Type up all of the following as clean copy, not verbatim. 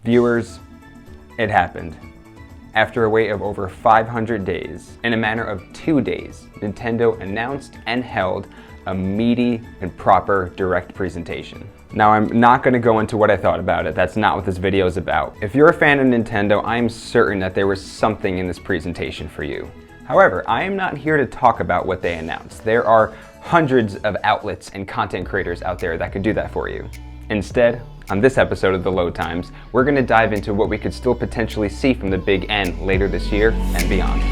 Viewers, it happened. After a wait of over 500 days, in a matter of 2 days, Nintendo announced and held a meaty and proper direct presentation. Now, I'm not going to go into what I thought about it. That's not what this video is about. If you're a fan of Nintendo, I'm certain that there was something in this presentation for you. However, I am not here to talk about what they announced. There are hundreds of outlets and content creators out there that could do that for you. Instead, on this episode of The Load Times, we're going to dive into what we could still potentially see from the Big N later this year and beyond.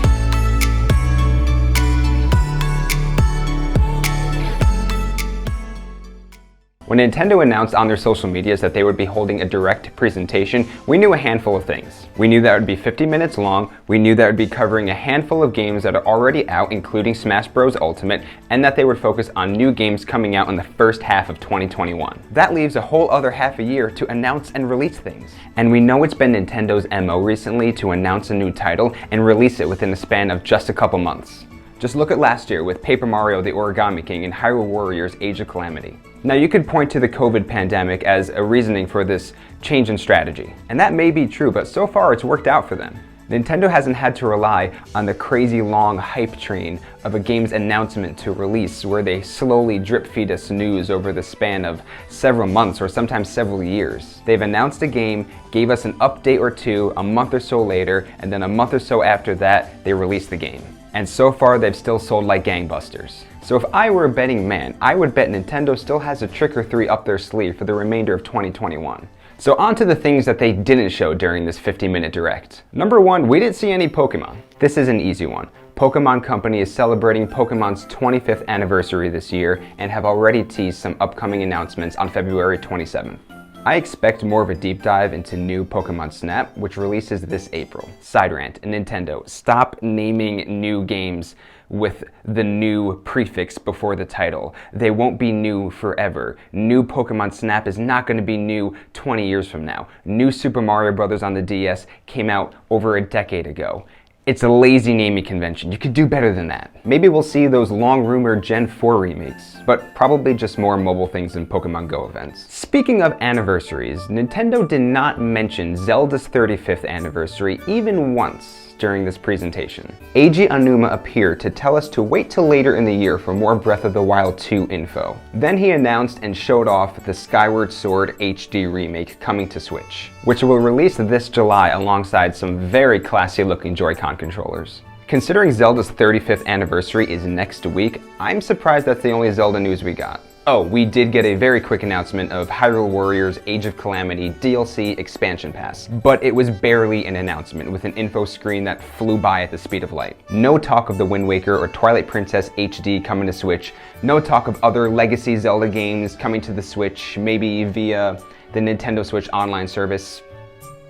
When Nintendo announced on their social medias that they would be holding a direct presentation, we knew a handful of things. We knew that it would be 50 minutes long, we knew that it would be covering a handful of games that are already out, including Smash Bros. Ultimate, and that they would focus on new games coming out in the first half of 2021. That leaves a whole other half a year to announce and release things. And we know it's been Nintendo's MO recently to announce a new title and release it within the span of just a couple months. Just look at last year with Paper Mario the Origami King and Hyrule Warriors Age of Calamity. Now, you could point to the COVID pandemic as a reasoning for this change in strategy, and that may be true, but so far it's worked out for them. Nintendo hasn't had to rely on the crazy long hype train of a game's announcement to release, where they slowly drip feed us news over the span of several months or sometimes several years. They've announced a game, gave us an update or two a month or so later, and then a month or so after that, they released the game. And so far, they've still sold like gangbusters. So if I were a betting man, I would bet Nintendo still has a trick or three up their sleeve for the remainder of 2021. So on to the things that they didn't show during this 50-minute direct. Number one, we didn't see any Pokemon. This is an easy one. Pokemon Company is celebrating Pokemon's 25th anniversary this year and have already teased some upcoming announcements on February 27th. I expect more of a deep dive into new Pokemon Snap, which releases this April. Side rant, Nintendo, stop naming new games with the new prefix before the title. They won't be new forever. New Pokemon Snap is not going to be new 20 years from now. New Super Mario Bros. On the DS came out over a decade ago. It's a lazy naming convention. You could do better than that. Maybe we'll see those long-rumored Gen 4 remakes, but probably just more mobile things in Pokemon Go events. Speaking of anniversaries, Nintendo did not mention Zelda's 35th anniversary even once during this presentation. Eiji Aonuma appeared to tell us to wait till later in the year for more Breath of the Wild 2 info. Then he announced and showed off the Skyward Sword HD remake coming to Switch, which will release this July alongside some very classy looking Joy-Con controllers. Considering Zelda's 35th anniversary is next week, I'm surprised that's the only Zelda news we got. Oh, we did get a very quick announcement of Hyrule Warriors Age of Calamity DLC Expansion Pass, but it was barely an announcement with an info screen that flew by at the speed of light. No talk of the Wind Waker or Twilight Princess HD coming to Switch, no talk of other legacy Zelda games coming to the Switch, maybe via the Nintendo Switch Online service.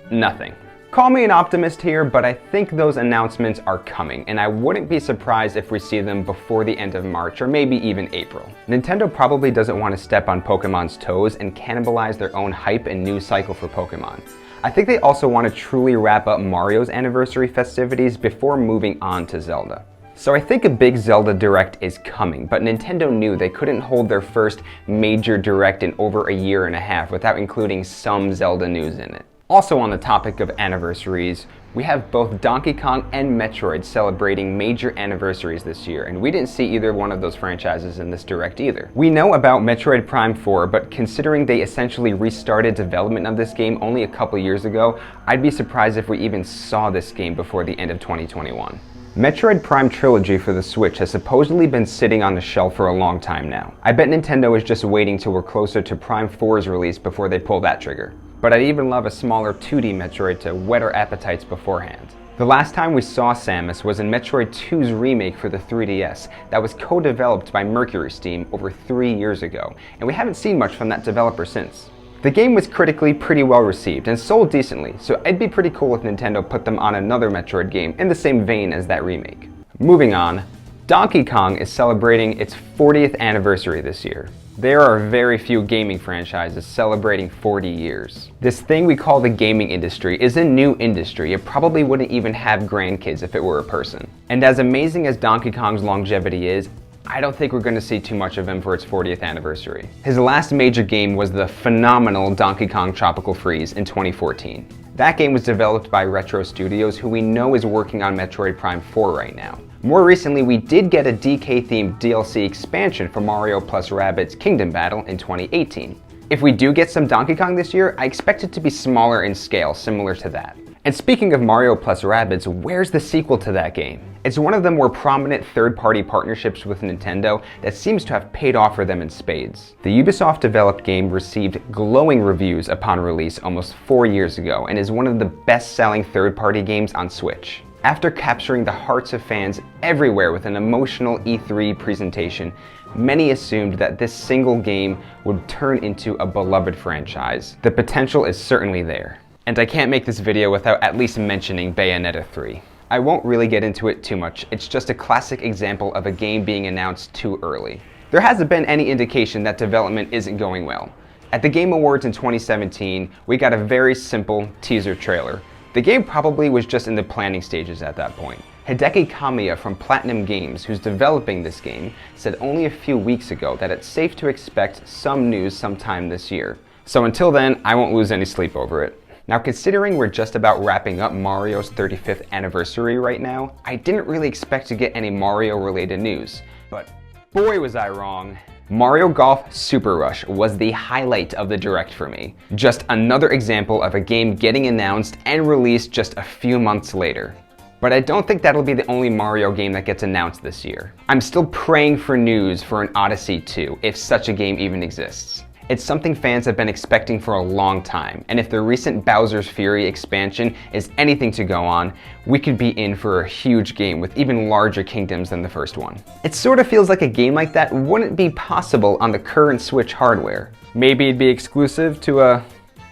Nothing. Call me an optimist here, but I think those announcements are coming, and I wouldn't be surprised if we see them before the end of March or maybe even April. Nintendo probably doesn't want to step on Pokemon's toes and cannibalize their own hype and news cycle for Pokemon. I think they also want to truly wrap up Mario's anniversary festivities before moving on to Zelda. So I think a big Zelda Direct is coming, but Nintendo knew they couldn't hold their first major Direct in over a year and a half without including some Zelda news in it. Also on the topic of anniversaries, we have both Donkey Kong and Metroid celebrating major anniversaries this year, and we didn't see either one of those franchises in this Direct either. We know about Metroid Prime 4, but considering they essentially restarted development of this game only a couple years ago, I'd be surprised if we even saw this game before the end of 2021. Metroid Prime Trilogy for the Switch has supposedly been sitting on the shelf for a long time now. I bet Nintendo is just waiting till we're closer to Prime 4's release before they pull that trigger. But I'd even love a smaller 2D Metroid to whet our appetites beforehand. The last time we saw Samus was in Metroid 2's remake for the 3DS that was co-developed by Mercury Steam over 3 years ago, and we haven't seen much from that developer since. The game was critically pretty well received and sold decently, so it'd be pretty cool if Nintendo put them on another Metroid game in the same vein as that remake. Moving on, Donkey Kong is celebrating its 40th anniversary this year. There are very few gaming franchises celebrating 40 years. This thing we call the gaming industry is a new industry. It probably wouldn't even have grandkids if it were a person. And as amazing as Donkey Kong's longevity is, I don't think we're going to see too much of him for its 40th anniversary. His last major game was the phenomenal Donkey Kong Tropical Freeze in 2014. That game was developed by Retro Studios, who we know is working on Metroid Prime 4 right now. More recently, we did get a DK-themed DLC expansion for Mario plus Rabbids Kingdom Battle in 2018. If we do get some Donkey Kong this year, I expect it to be smaller in scale, similar to that. And speaking of Mario plus Rabbids, where's the sequel to that game? It's one of the more prominent third-party partnerships with Nintendo that seems to have paid off for them in spades. The Ubisoft-developed game received glowing reviews upon release almost 4 years ago and is one of the best-selling third-party games on Switch. After capturing the hearts of fans everywhere with an emotional E3 presentation, many assumed that this single game would turn into a beloved franchise. The potential is certainly there. And I can't make this video without at least mentioning Bayonetta 3. I won't really get into it too much, it's just a classic example of a game being announced too early. There hasn't been any indication that development isn't going well. At the Game Awards in 2017, we got a very simple teaser trailer. The game probably was just in the planning stages at that point. Hideki Kamiya from Platinum Games, who's developing this game, said only a few weeks ago that it's safe to expect some news sometime this year. So until then, I won't lose any sleep over it. Now, considering we're just about wrapping up Mario's 35th anniversary right now, I didn't really expect to get any Mario-related news, but boy was I wrong. Mario Golf Super Rush was the highlight of the Direct for me. Just another example of a game getting announced and released just a few months later. But I don't think that'll be the only Mario game that gets announced this year. I'm still praying for news for an Odyssey 2, if such a game even exists. It's something fans have been expecting for a long time, and if the recent Bowser's Fury expansion is anything to go on, we could be in for a huge game with even larger kingdoms than the first one. It sort of feels like a game like that wouldn't be possible on the current Switch hardware. Maybe it'd be exclusive to a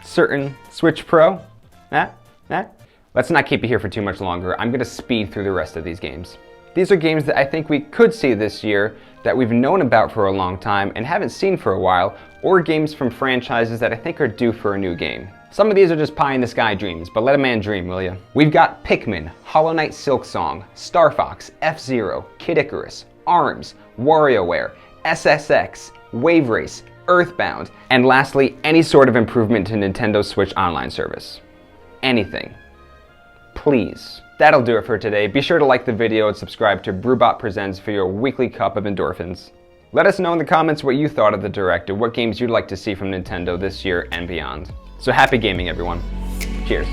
certain Switch Pro? Let's not keep you here for too much longer. I'm gonna speed through the rest of these games. These are games that I think we could see this year, that we've known about for a long time and haven't seen for a while, or games from franchises that I think are due for a new game. Some of these are just pie-in-the-sky dreams, but let a man dream, will ya? We've got Pikmin, Hollow Knight Silksong, Star Fox, F-Zero, Kid Icarus, ARMS, WarioWare, SSX, Wave Race, Earthbound, and lastly, any sort of improvement to Nintendo Switch Online service. Anything. Please. That'll do it for today. Be sure to like the video and subscribe to Brewbot Presents for your weekly cup of endorphins. Let us know in the comments what you thought of the Direct and what games you'd like to see from Nintendo this year and beyond. So happy gaming, everyone. Cheers.